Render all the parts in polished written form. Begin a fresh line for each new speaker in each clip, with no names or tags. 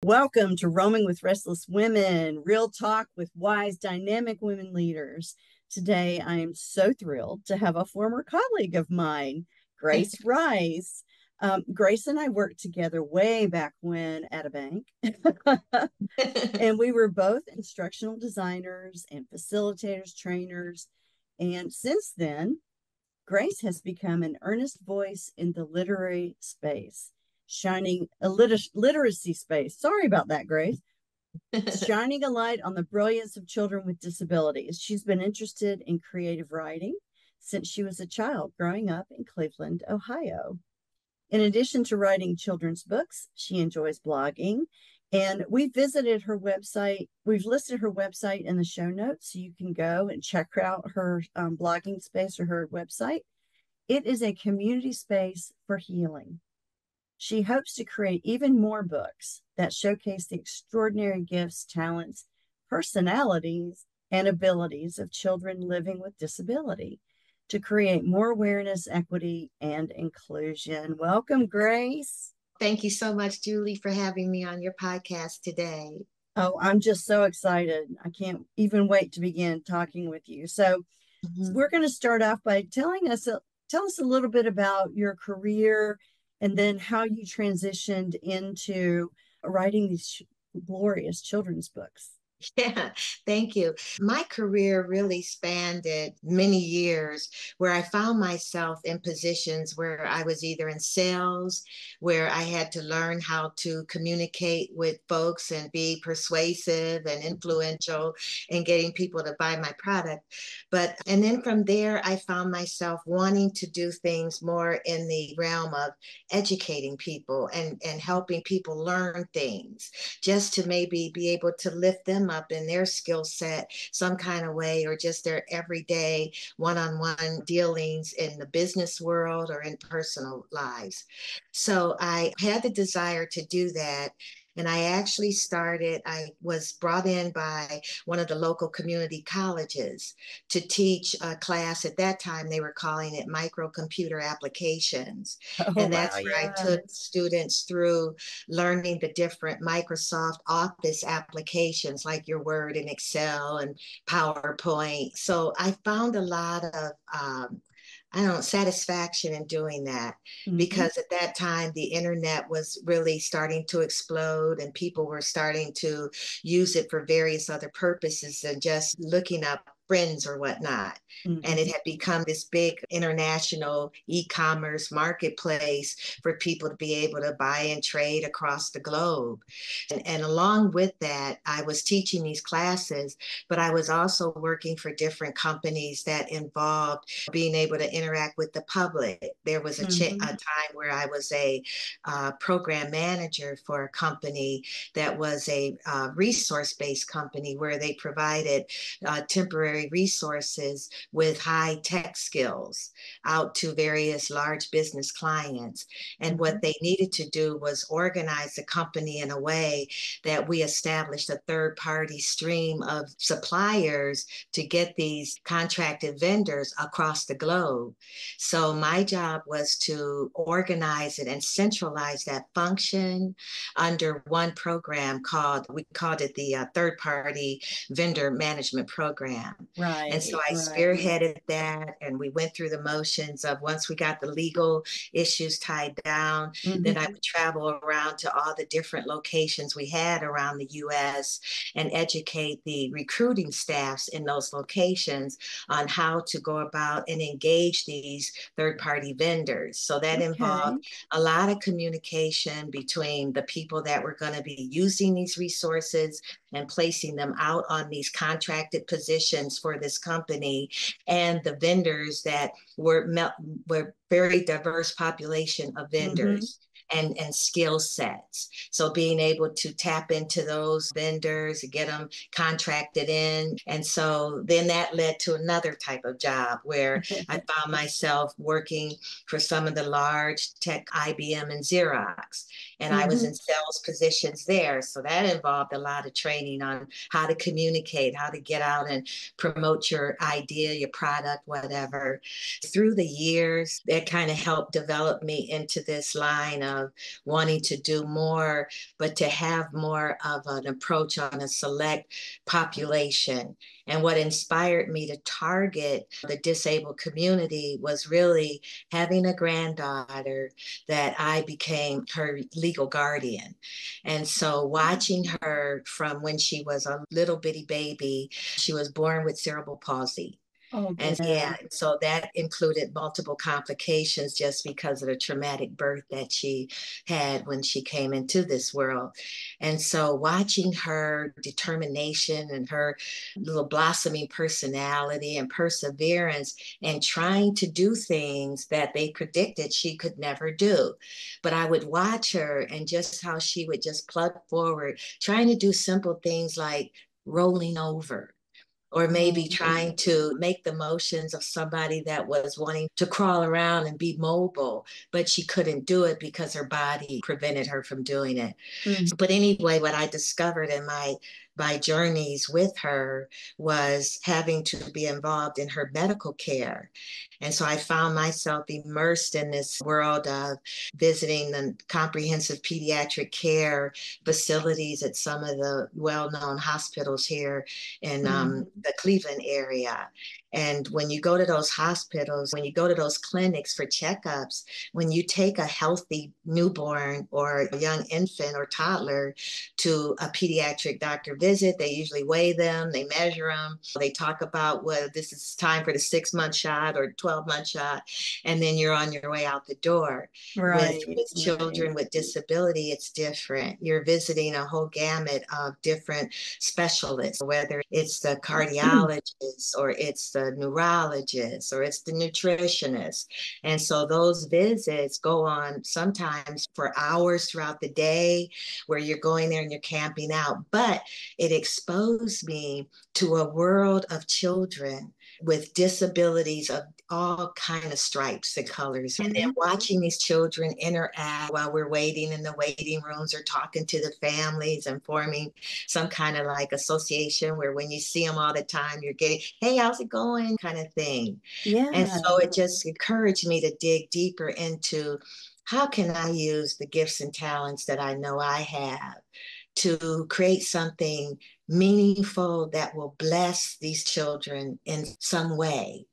Welcome to Roaming with Restless Women, real talk with wise, dynamic women leaders. Today, I am so thrilled to have a former colleague of mine, Grace Rice. Grace and I worked together way back when at a bank, and we were both instructional designers and facilitators, trainers. And since then, Grace has become an earnest voice in the literary space, shining a literacy space. Sorry about that, Grace. Shining a light on the brilliance of children with disabilities. She's been interested in creative writing since she was a child growing up in Cleveland, Ohio. In addition to writing children's books, she enjoys blogging. And we visited her website. We've listed her website in the show notes, so you can go and check out her blogging space or her website. It is a community space for healing. She hopes to create even more books that showcase the extraordinary gifts, talents, personalities, and abilities of children living with disability to create more awareness, equity, and inclusion. Welcome, Grace.
Thank you so much, Julie, for having me on your podcast today.
Oh, I'm just so excited. I can't even wait to begin talking with you. So, we're going to start off by tell us a little bit about your career and then how you transitioned into writing these glorious children's books.
Yeah, thank you. My career really spanned many years where I found myself in positions where I was either in sales, where I had to learn how to communicate with folks and be persuasive and influential in getting people to buy my product. And then from there, I found myself wanting to do things more in the realm of educating people and helping people learn things just to maybe be able to lift them up in their skill set some kind of way, or just their everyday one-on-one dealings in the business world or in personal lives. So I had the desire to do that. And I was brought in by one of the local community colleges to teach a class. At that time, they were calling it microcomputer applications.
Oh,
And
wow.
that's where I
Yeah.
took students through learning the different Microsoft Office applications like your Word and Excel and PowerPoint. So I found a lot of satisfaction in doing that, because at that time the internet was really starting to explode and people were starting to use it for various other purposes than just looking up friends or whatnot. And it had become this big international e-commerce marketplace for people to be able to buy and trade across the globe. And along with that, I was teaching these classes, but I was also working for different companies that involved being able to interact with the public. There was a time where I was a program manager for a company that was a resource-based company where they provided temporary resources with high tech skills out to various large business clients. And what they needed to do was organize the company in a way that we established a third-party stream of suppliers to get these contracted vendors across the globe. So my job was to organize it and centralize that function under one program we called it the third-party vendor management program.
Right.
And so I spearheaded that, and we went through the motions of, once we got the legal issues tied down, then I would travel around to all the different locations we had around the US and educate the recruiting staffs in those locations on how to go about and engage these third-party vendors. So that involved a lot of communication between the people that were going to be using these resources and placing them out on these contracted positions for this company, and the vendors that were very diverse population of vendors and skill sets. So being able to tap into those vendors, get them contracted in. And so then that led to another type of job where I found myself working for some of the large tech, IBM and Xerox. And I was in sales positions there. So that involved a lot of training on how to communicate, how to get out and promote your idea, your product, whatever. Through the years, that kind of helped develop me into this line of of wanting to do more, but to have more of an approach on a select population. And what inspired me to target the disabled community was really having a granddaughter that I became her legal guardian. And so watching her from when she was a little bitty baby, she was born with cerebral palsy.
Oh,
And
goodness.
yeah, so that included multiple complications just because of the traumatic birth that she had when she came into this world. And so watching her determination and her little blossoming personality and perseverance and trying to do things that they predicted she could never do. But I would watch her and just how she would just plug forward, trying to do simple things like rolling over or maybe trying to make the motions of somebody that was wanting to crawl around and be mobile, but she couldn't do it because her body prevented her from doing it.
Mm.
But anyway, what I discovered in my journeys with her was having to be involved in her medical care. And so I found myself immersed in this world of visiting the comprehensive pediatric care facilities at some of the well-known hospitals here in the Cleveland area. And when you go to those hospitals, when you go to those clinics for checkups, when you take a healthy newborn or a young infant or toddler to a pediatric doctor visit, they usually weigh them, they measure them, they talk about whether this is time for the 6-month shot or 12-month shot, and then you're on your way out the door.
Right.
With children with disability, it's different. You're visiting a whole gamut of different specialists, whether it's the cardiologist or it's the neurologist or it's the nutritionist. And so those visits go on sometimes for hours throughout the day where you're going there and you're camping out. But it exposed me to a world of children with disabilities of all kind of stripes and colors. And then watching these children interact while we're waiting in the waiting rooms or talking to the families and forming some kind of like association where when you see them all the time, you're getting, hey, how's it going? Kind of thing.
Yeah.
And so it just encouraged me to dig deeper into how can I use the gifts and talents that I know I have to create something meaningful that will bless these children in some way.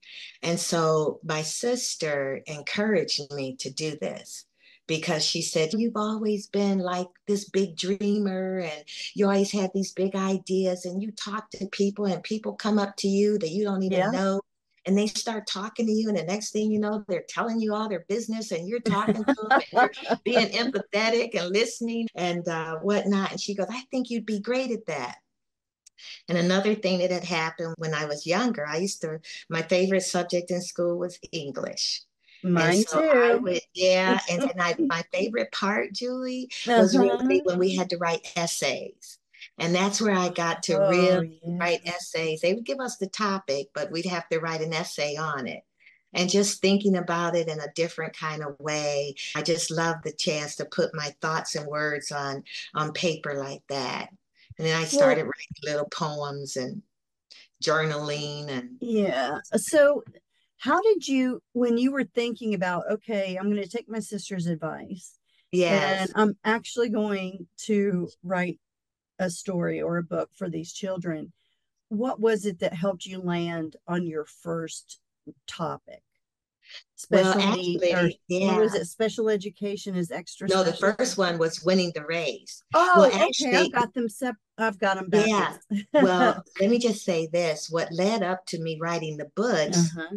And so my sister encouraged me to do this because she said, you've always been like this big dreamer and you always had these big ideas and you talk to people and people come up to you that you don't even know and they start talking to you and the next thing you know they're telling you all their business and you're talking to them and you're being empathetic and listening and whatnot. And she goes, I think you'd be great at that. And another thing that had happened when I was younger, my favorite subject in school was English.
Mine
and so
too.
I would, yeah. And my favorite part, Julie, was
Uh-huh.
really when we had to write essays. And that's where I got to
Oh,
really
yeah.
write essays. They would give us the topic, but we'd have to write an essay on it. And just thinking about it in a different kind of way. I just love the chance to put my thoughts and words on paper like that. And then I
Well,
started writing little poems and journaling and
yeah. So, how did you, when you were thinking about, okay, I'm going to take my sister's advice and
yes.
I'm actually going to write a story or a book for these children, what was it that helped you land on your first topic?
Well,
Special need, or
actually,
what was
yeah.
it? Special education is extra
No, the
special.
first one was winning the race. Well,
Oh, okay.
actually,
I've got them
yeah.
backwards.
Well, let me just say this. What led up to me writing the books
Uh-huh.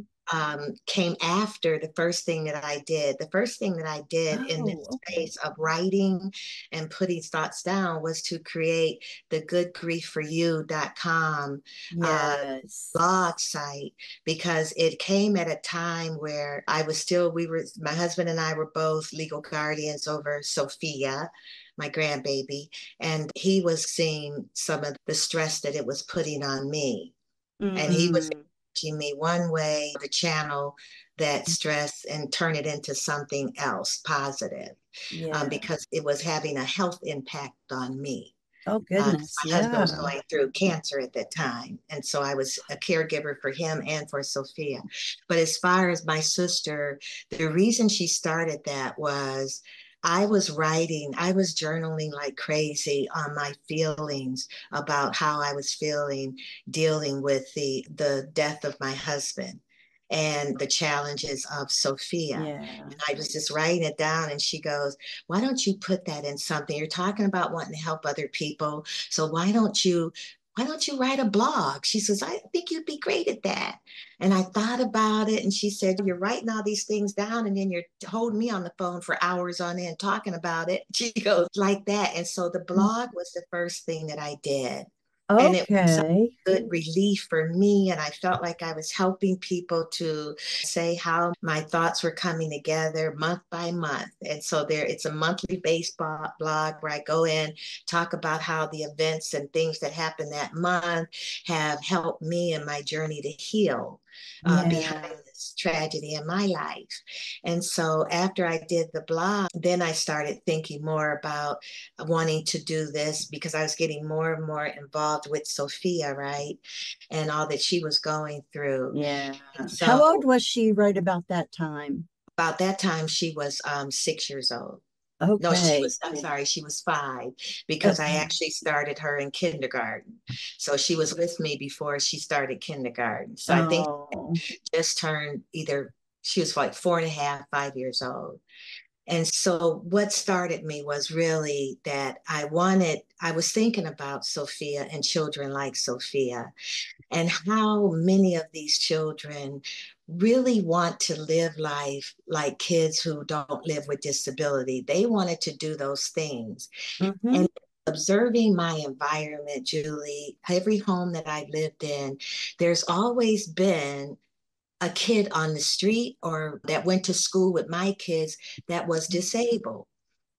came after the first thing that I did. The first thing that I did in
Oh,
this
okay.
space of writing and putting thoughts down was to create the goodgriefforyou.com
Yes.
blog site because it came at a time where my husband and I were both legal guardians over Sophia, my grandbaby, and he was seeing some of the stress that it was putting on me. And he was
Mm,
teaching me one way to channel that stress and turn it into something else positive
yeah.
because it was having a health impact on me.
Oh,
'Cause
goodness.
my husband
Yeah.
was going through cancer at that time. And so I was a caregiver for him and for Sophia. But as far as my sister, the reason she started that was I was writing, I was journaling like crazy on my feelings about how I was feeling dealing with the death of my husband and the challenges of Sophia.
Yeah.
I was just writing it down, and she goes, "Why don't you put that in something? You're talking about wanting to help other people. So why don't you write a blog?" She says, "I think you'd be great at that." And I thought about it, and she said, "You're writing all these things down, and then you're holding me on the phone for hours on end talking about it." She goes, "Like that." And so the blog was the first thing that I did. And it was
Okay.
good relief for me. And I felt like I was helping people to say how my thoughts were coming together month by month. And so it's a monthly based blog where I go in, talk about how the events and things that happened that month have helped me in my journey to heal behind
Yeah.
this tragedy in my life. And so after I did the blog, then I started thinking more about wanting to do this because I was getting more and more involved with Sophia, right? And all that she was going through.
Yeah.
And
How
so
old was she right about that time?
about that time, she was 6 years old. No,
Okay.
I'm sorry, she was 5 because I
Okay.
actually started her in kindergarten. So she was with me before she started kindergarten. So I think
Oh.
just turned she was like 4.5, 5 years old. And so what started me was really that I was thinking about Sophia and children like Sophia and how many of these children really want to live life like kids who don't live with disability. They wanted to do those things.
Mm-hmm.
And observing my environment, Julie, every home that I've lived in, there's always been a kid on the street or that went to school with my kids that was disabled.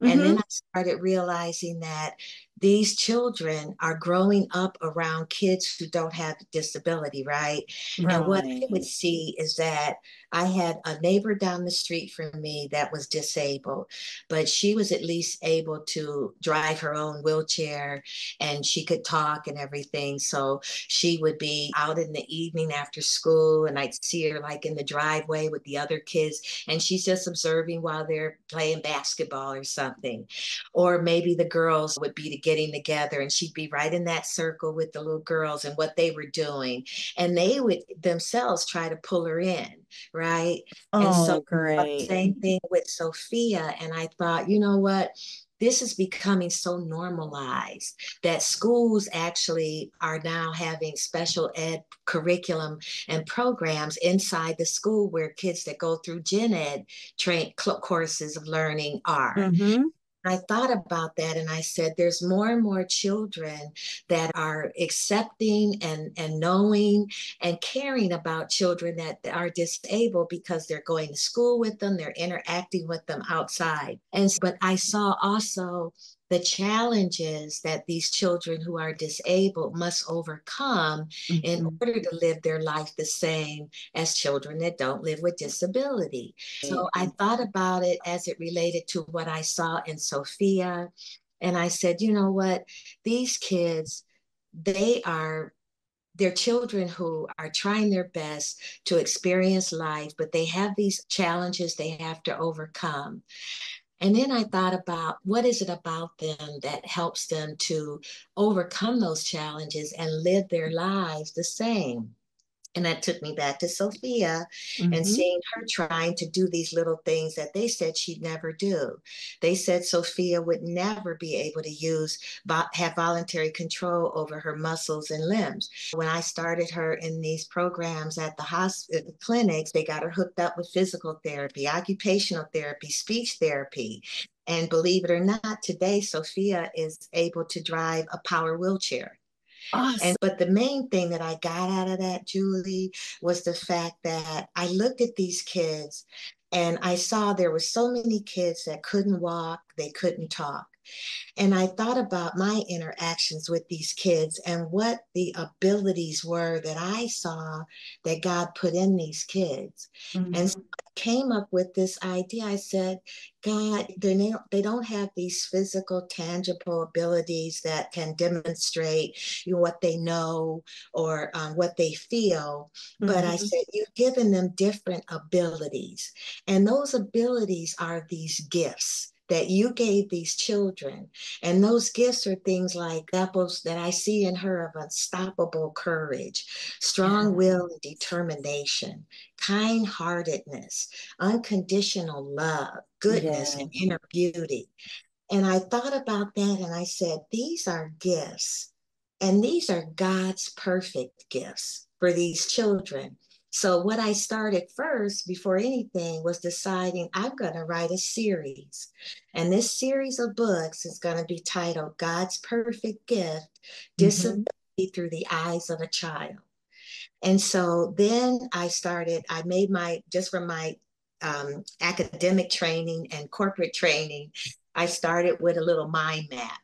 And
Mm-hmm.
then I started realizing that these children are growing up around kids who don't have disability, right? And what I would
Right.
see is that I had a neighbor down the street from me that was disabled, but she was at least able to drive her own wheelchair and she could talk and everything. So she would be out in the evening after school, and I'd see her like in the driveway with the other kids, and she's just observing while they're playing basketball or something. Or maybe the girls would be getting together and she'd be right in that circle with the little girls and what they were doing. And they would themselves try to pull her in, right? And so
Oh, great.
same thing with Sophia. And I thought, you know what? This is becoming so normalized that schools actually are now having special ed curriculum and programs inside the school where kids that go through gen ed courses of learning are.
Mm-hmm.
I thought about that and I said, there's more and more children that are accepting and knowing and caring about children that are disabled because they're going to school with them, they're interacting with them outside. But I saw also the challenges that these children who are disabled must overcome in
Mm-hmm.
order to live their life the same as children that don't live with disability. So I thought about it as it related to what I saw in Sophia. And I said, you know what? These kids, they are they're children who are trying their best to experience life, but they have these challenges they have to overcome. And then I thought about what is it about them that helps them to overcome those challenges and live their lives the same. And that took me back to Sophia and
Mm-hmm.
seeing her trying to do these little things that they said she'd never do. They said Sophia would never be able to have voluntary control over her muscles and limbs. When I started her in these programs at the hospital clinics, they got her hooked up with physical therapy, occupational therapy, speech therapy. And believe it or not, today Sophia is able to drive a power wheelchair.
Awesome.
But the main thing that I got out of that, Julie, was the fact that I looked at these kids and I saw there were so many kids that couldn't walk, they couldn't talk. And I thought about my interactions with these kids and what the abilities were that I saw that God put in these kids. And so
Mm-hmm.
I came up with this idea. I said, God, they don't have these physical, tangible abilities that can demonstrate what they know or what they feel. But I
Mm-hmm.
said, you've given them different abilities. And those abilities are these gifts that you gave these children. And those gifts are things like apples that I see in her of unstoppable courage, strong will and determination, kind heartedness, unconditional love, goodness, and
Yes.
inner beauty. And I thought about that and I said, these are gifts, and these are God's perfect gifts for these children. So, what I started first before anything was deciding I'm going to write a series. And this series of books is going to be titled God's Perfect Gift,
Mm-hmm.
Disability Through the Eyes of a Child. And so then I made just from my academic training and corporate training, I started with a little mind map.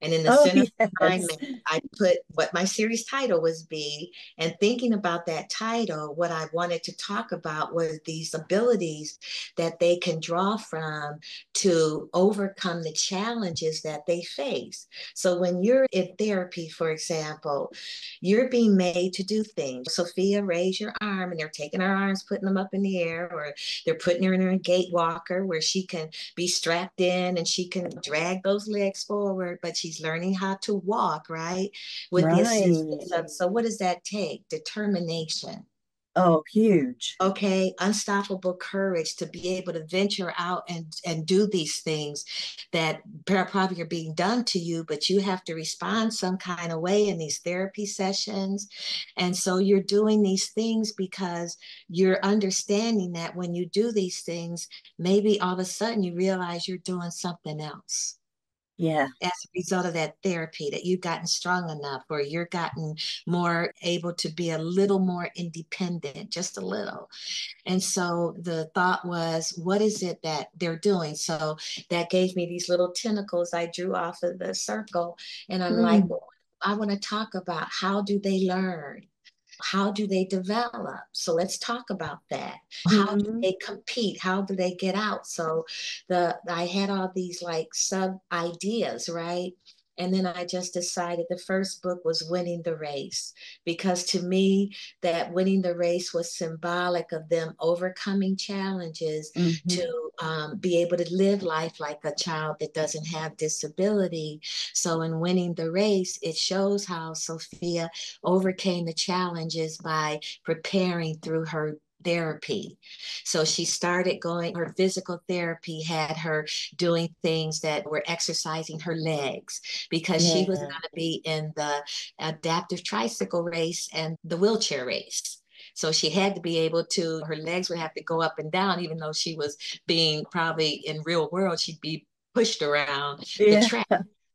And in the
Oh,
center of the mind
yes.
map, I put what my series title was be. And thinking about that title, what I wanted to talk about was these abilities that they can draw from to overcome the challenges that they face. So when you're in therapy, for example, you're being made to do things. Sophia, raise your arm, and they're taking her arms, putting them up in the air, or they're putting her in a gait walker where she can be strapped in and she can drag those legs forward, but she's learning how to walk, right? With the
Right.
assistance of, so what does that take? Determination.
Oh, huge.
Okay, unstoppable courage to be able to venture out and do these things that probably are being done to you, but you have to respond some kind of way in these therapy sessions. And so you're doing these things because you're understanding that when you do these things, maybe all of a sudden you realize you're doing something else
Yeah.
as a result of that therapy, that you've gotten strong enough or you're gotten more able to be a little more independent, just a little. And so the thought was, what is it that they're doing? So that gave me these little tentacles I drew off of the circle. And I'm like,
Mm.
well, I want to talk about how do they learn? How do they develop? So let's talk about that. How do
Mm-hmm.
they compete? How do they get out? So I had all these like sub ideas, right? And then I just decided the first book was Winning the Race, because to me, that winning the race was symbolic of them overcoming challenges
Mm-hmm.
to be able to live life like a child that doesn't have disability. So in Winning the Race, it shows how Sophia overcame the challenges by preparing through her therapy. So she started going, her physical therapy had her doing things that were exercising her legs, because she was
Yeah.
going to be in the adaptive tricycle race and the wheelchair race. So she had to be able to, her legs would have to go up and down, even though she was being probably in real world, she'd be pushed around the
Yeah.
track.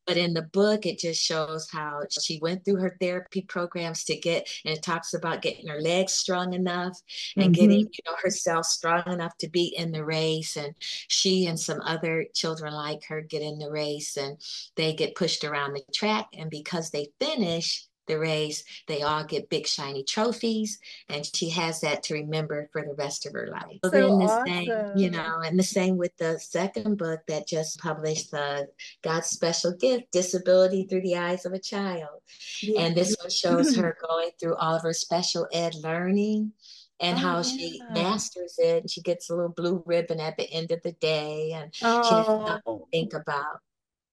But in the book, it just shows how she went through her therapy programs to get, and it talks about getting her legs strong enough and getting,
Mm-hmm.
herself strong enough to be in the race. And she and some other children like her get in the race and they get pushed around the track. And because they finish the race, they all get big shiny trophies, and she has that to remember for the rest of her life. So
So
then the same,
awesome.
and the same with the second book that just published, the God's Special Gift, Disability Through the Eyes of a Child.
Yeah.
And this one shows her going through all of her special ed learning and
Oh,
how she
yeah.
masters it. She gets a little blue ribbon at the end of the day, and she has nothing to
Oh,
think about.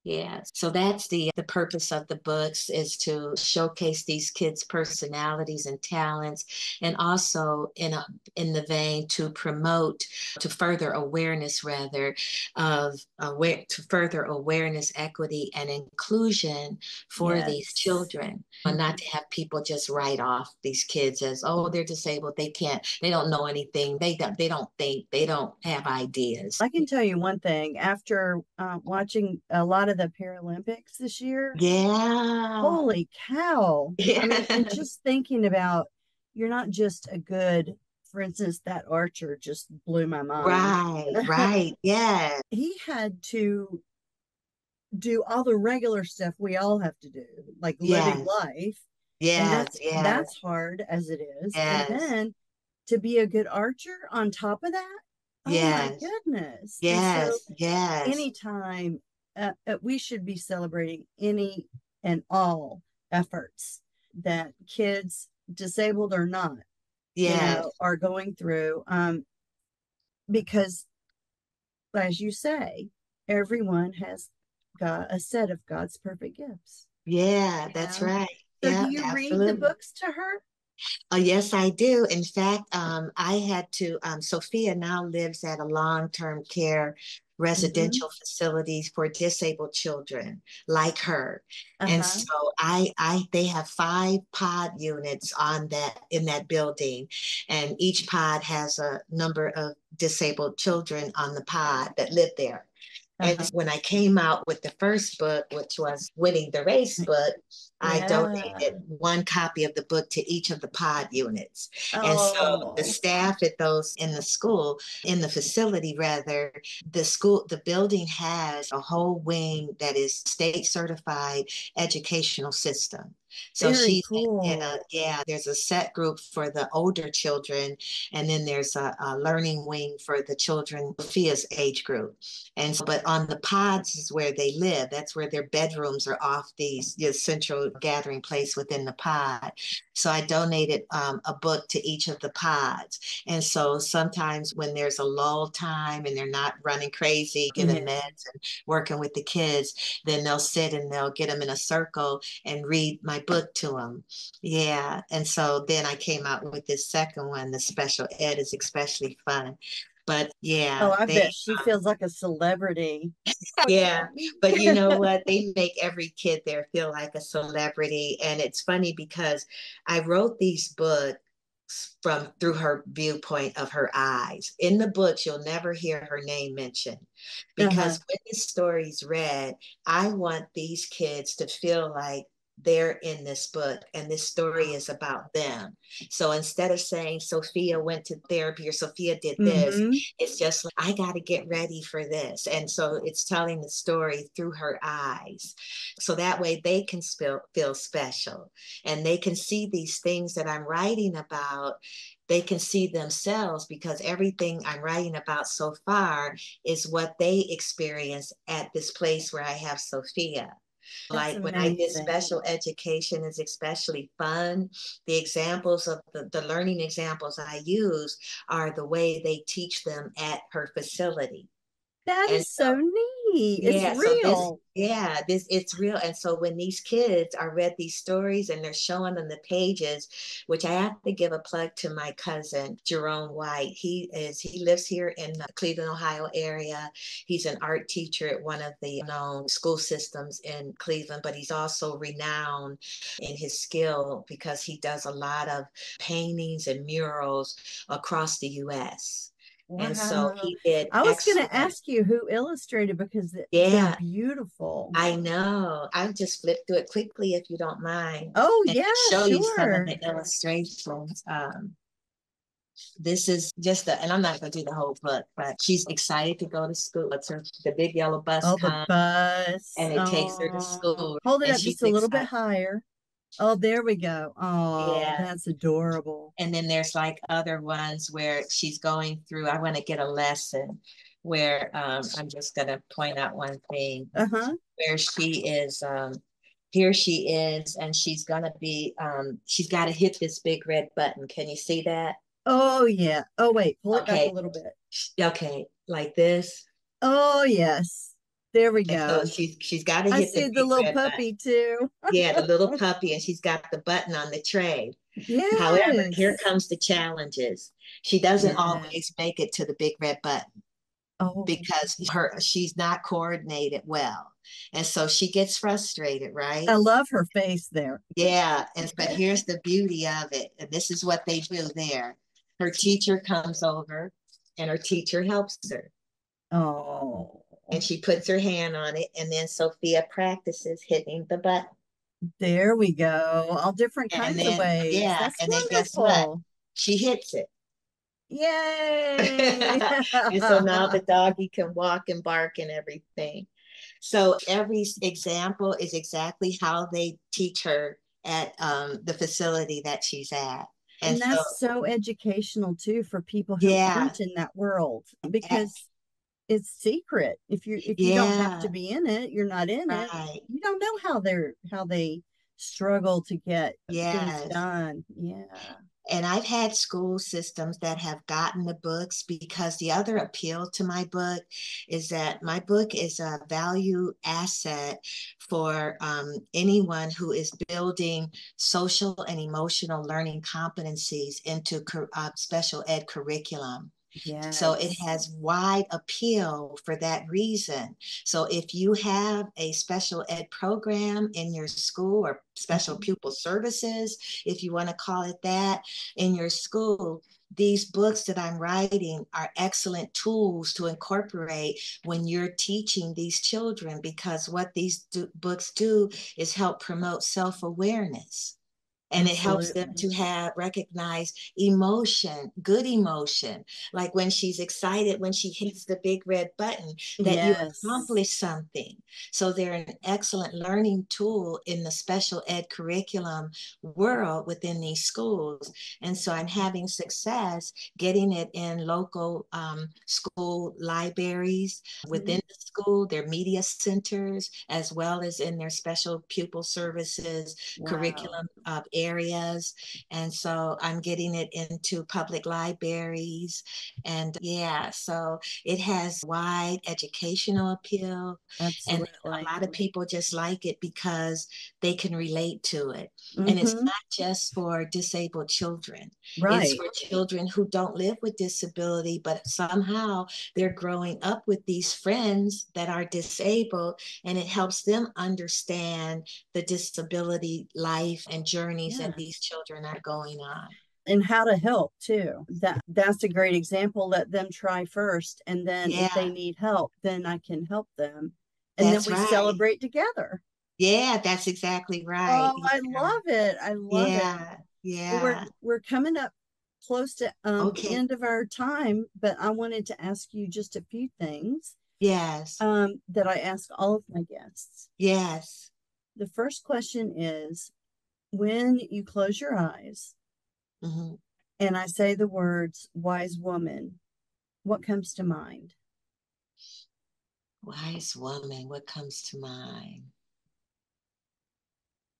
Yeah, so that's the purpose of the books, is to showcase these kids' personalities and talents, and also in the vein to promote, to further awareness rather of to further awareness, equity, and inclusion for these
yes.
children, and not to have people just write off these kids as, oh, they're disabled, they can't, they don't know anything, they don't think, they don't have ideas.
I can tell you one thing. After watching a lot of the Paralympics this year,
Yeah.
holy cow. I mean, and
Yeah.
just thinking about, you're not just a good, for instance, that archer just blew my mind.
Right, right. Yeah.
He had to do all the regular stuff we all have to do, like living
Yes.
life. And
Yes.
that's
Yes.
hard as it is. And
Yes.
then to be a good archer on top of that, oh my
Yes.
goodness. And so
Yes. Yes.
anytime we should be celebrating any and all efforts that kids, disabled or not,
Yes.
are going through, because as you say, everyone has got a set of God's perfect gifts.
Yeah, that's
Yeah.
right.
So do
Yeah,
you read the
absolutely.
books to her?
Oh, yes, I do. In fact, I had to, Sophia now lives at a long-term care
Mm-hmm.
residential facilities for disabled children like her. And
Uh-huh.
so they have 5 pod units on that in that building, and each pod has a number of disabled children on the pod that live there. And
Uh-huh.
when I came out with the first book, which was Winning the Race book, I
Yeah.
donated 1 copy of the book to each of the pod units. And so the
Oh,
staff at those in the school, in the facility rather, the building has a whole wing that is state certified educational system. So
very
she's
cool.
yeah, there's a set group for the older children, and then there's a learning wing for the children, Sophia's age group. And so, but on the pods is where they live. That's where their bedrooms are off the central gathering place within the pod. So I donated a book to each of the pods. And so sometimes when there's a lull time and they're not running crazy, giving
Yeah.
meds and working with the kids, then they'll sit and they'll get them in a circle and read my book to them. Yeah. And so then I came out with this second one, the special ed is especially fun. But
Oh,
yeah,
I
they
bet she feels like a celebrity.
yeah, but you know what? They make every kid there feel like a celebrity. And it's funny because I wrote these books from through her viewpoint of her eyes. In the books, you'll never hear her name mentioned
Uh-huh.
because when the story's read, I want these kids to feel like they're in this book and this story is about them. So instead of saying Sophia went to therapy or Sophia did this,
Mm-hmm.
it's just like, I got to get ready for this. And so it's telling the story through her eyes. So that way they can feel special and they can see these things that I'm writing about. They can see themselves because everything I'm writing about so far is what they experience at this place where I have Sophia.
That's
Like when I did
amazing.
special education is especially fun. The examples of the learning examples I use are the way they teach them at her facility.
That
And
is so neat. It's
yeah, so
real.
this it's real. And so when these kids are read these stories and they're showing them the pages, which I have to give a plug to my cousin Jerome White. He lives here in the Cleveland, Ohio area. He's an art teacher at one of the known school systems in Cleveland, but he's also renowned in his skill because he does a lot of paintings and murals across the US. And so
Wow.
he did
I was going to
excellent.
ask you who illustrated because they're
Yeah,
beautiful.
I know. I'll just flip through it quickly if you don't mind
Oh,
and
yeah,
show you some of
sure.
the illustrations. This is just and I'm not going to do the whole book, but she's excited to go to school. It's her, the big yellow bus
Oh, the
comes
bus.
and it takes her to
Oh,
school
hold it
and
up
she's
just a little bit
excited.
higher. Oh, there we go. Oh,
Yeah.
that's adorable.
And then there's like other ones where she's going through, I want to get a lesson where I'm just going to point out one thing
Uh-huh.
where she is here she is and she's gonna be she's got to hit this big red button. Can you see that?
Oh, yeah. Oh, wait, pull it back a
Okay,
little bit.
okay, like this.
Oh, yes. There we
And so
go.
she's got to
I
hit the
see the
big
little
red button.
puppy too.
Yeah, the little puppy, and she's got the button on the tray. However, here
Yes.
comes the challenges. She doesn't
Yeah.
always make it to the big red button
Oh,
because she's not coordinated well, and so she gets frustrated, right?
I love her face there.
Yeah, and but here's the beauty of it, and this is what they do there. Her teacher comes over, and her teacher helps her,
Oh,
and she puts her hand on it, and then Sophia practices hitting the button,
there we go. All different
and
kinds of
then
ways.
yeah,
That's
and then guess what?
wonderful.
She hits it,
Yay.
and so now the doggy can walk and bark and everything. So every example is exactly how they teach her at the facility that she's at. And
And
so,
that's so educational too for people who
yeah,
aren't in that world because it's secret. If you don't have to
yeah,
be in it, you're not in it.
right.
You don't know how they struggle to get things
Yes.
done. Yeah.
And I've had school systems that have gotten the books, because the other appeal to my book is that my book is a value asset for anyone who is building social and emotional learning competencies into special ed curriculum. So it
Yes.
has wide appeal for that reason. So if you have a special ed program in your school, or special
Mhm.
pupil services, if you want to call it that, in your school, these books that I'm writing are excellent tools to incorporate when you're teaching these children, because what these books do is help promote self-awareness. And it helps them
Absolutely.
to have recognize emotion, good emotion, like when she's excited when she hits the big red button, that you
Yes.
accomplished something. So they're an excellent learning tool in the special ed curriculum world within these schools. And so I'm having success getting it in local school libraries within the school, their media centers, as well as in their special pupil services
Wow.
curriculum areas. And so I'm getting it into public libraries. And yeah, so it has wide educational appeal. And a
Absolutely.
lot of people just like it because they can relate to it. And it's
Mm-hmm.
not just for disabled children, it's
Right.
for children who don't live with disability, but somehow they're growing up with these friends that are disabled, and it helps them understand the disability life and journeys that
Yeah.
these children are going on.
And how to help too. That's a great example. Let them try first, and then if they
Yeah,
need help, then I can help them. And then
that's
we
right.
celebrate together.
Yeah, that's exactly right.
Oh, I love it. I love it.
Yeah,
Well, we're
yeah.
we're coming up close to the
Okay.
end of our time, but I wanted to ask you just a few things
Yes,
that I ask all of my guests.
yes.
The first question is, when you close your eyes
Hmm.
and I say the words wise woman, what comes to mind?
Wise woman, what comes to mind?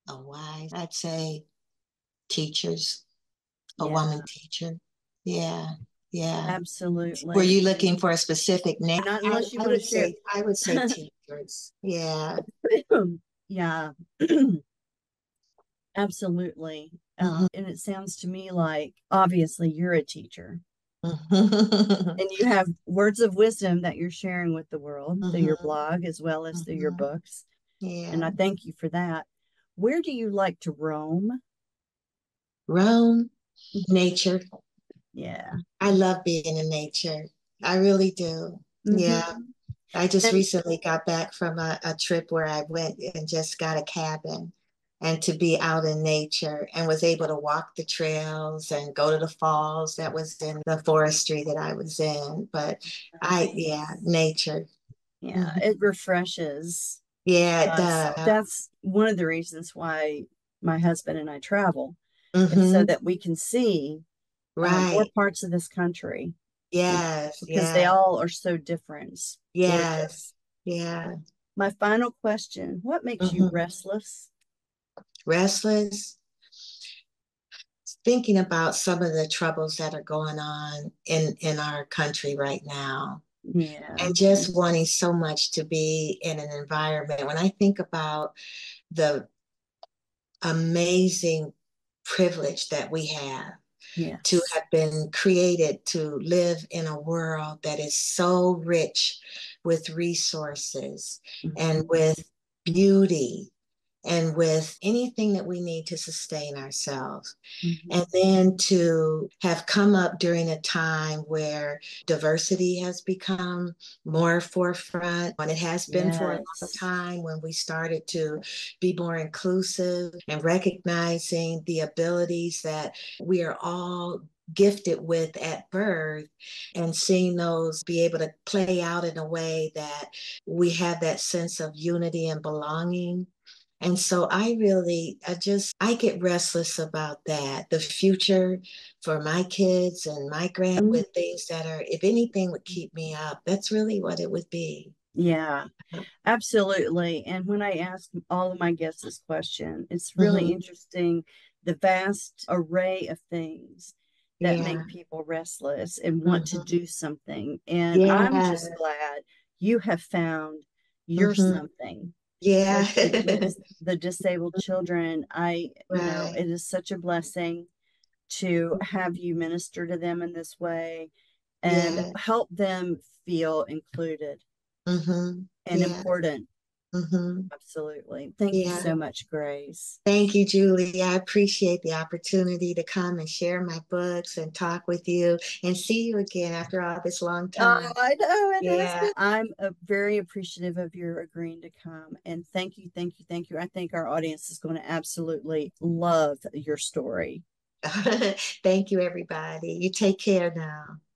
A wise, I'd say teachers, a
Yeah,
woman teacher. Yeah, yeah. Were
absolutely.
you looking for a specific name?
Not
I,
unless you
I
want to
would
share.
say I would say teachers. Yeah.
Yeah, absolutely.
Mhm.
And it sounds to me like obviously you're a teacher
Mhm.
and you have words of wisdom that you're sharing with the world through your
Mhm.
blog as well as through your
Mhm.
books. And
Yeah.
I thank you for that. Where do you like to roam?
Rome, nature.
Yeah.
I love being in nature. I really do. Yeah.
Mm-hmm.
I just
And
recently got back from a trip where I went and just got a cabin, and to be out in nature and was able to walk the trails and go to the falls that was in the forestry that I was in. But yeah,
nice.
nature.
Yeah,
Mhm.
it refreshes
Yeah, it
us.
does.
That's one of the reasons why my husband and I travel. It's so
Hmm.
that we can see more
Right.
parts of this country, and
Yes.
because they
Yeah.
all are so different, it's
Yes.
gorgeous.
Yeah.
My final question: what makes you
Hmm.
restless?
Restless. Thinking about some of the troubles that are going on in our country right now,
Yeah.
and just wanting so much to be in an environment. When I think about the amazing privilege that we have to
Yes.
have been created to live in a world that is so rich with resources and
Mhm.
with beauty and with anything that we need to sustain ourselves.
Mhm.
And then to have come up during a time where diversity has become more forefront, and it has been for a long
Yes.
time, when we started to be more inclusive and recognizing the abilities that we are all gifted with at birth, and seeing those be able to play out in a way that we have that sense of unity and belonging. And so I get restless about that. The future for my kids and my grand,
Mhm.
with things that are, if anything would keep me up, that's really what it would be.
Yeah, absolutely. And when I ask all of my guests this question, it's really
Hmm.
interesting the vast array of things that
Yeah.
make people restless and want to
Hmm.
do something. And I'm
Yeah.
just glad you have found your
Hmm.
something
Yeah.
working with the disabled children.
Right.
It is such a blessing to have you minister to them in this way and
Yeah.
help them feel included
Hmm.
and
Yeah.
important.
Hmm.
Absolutely. Thank you
Yeah.
so much, Grace.
Thank you, Julie. I appreciate the opportunity to come and share my books and talk with you and see you again after all this long
Oh,
time.
I know it has
Yeah.
been. I'm very appreciative of your agreeing to come. And thank you, thank you, thank you. I think our audience is going to absolutely love your story.
Thank you, everybody. You take care now.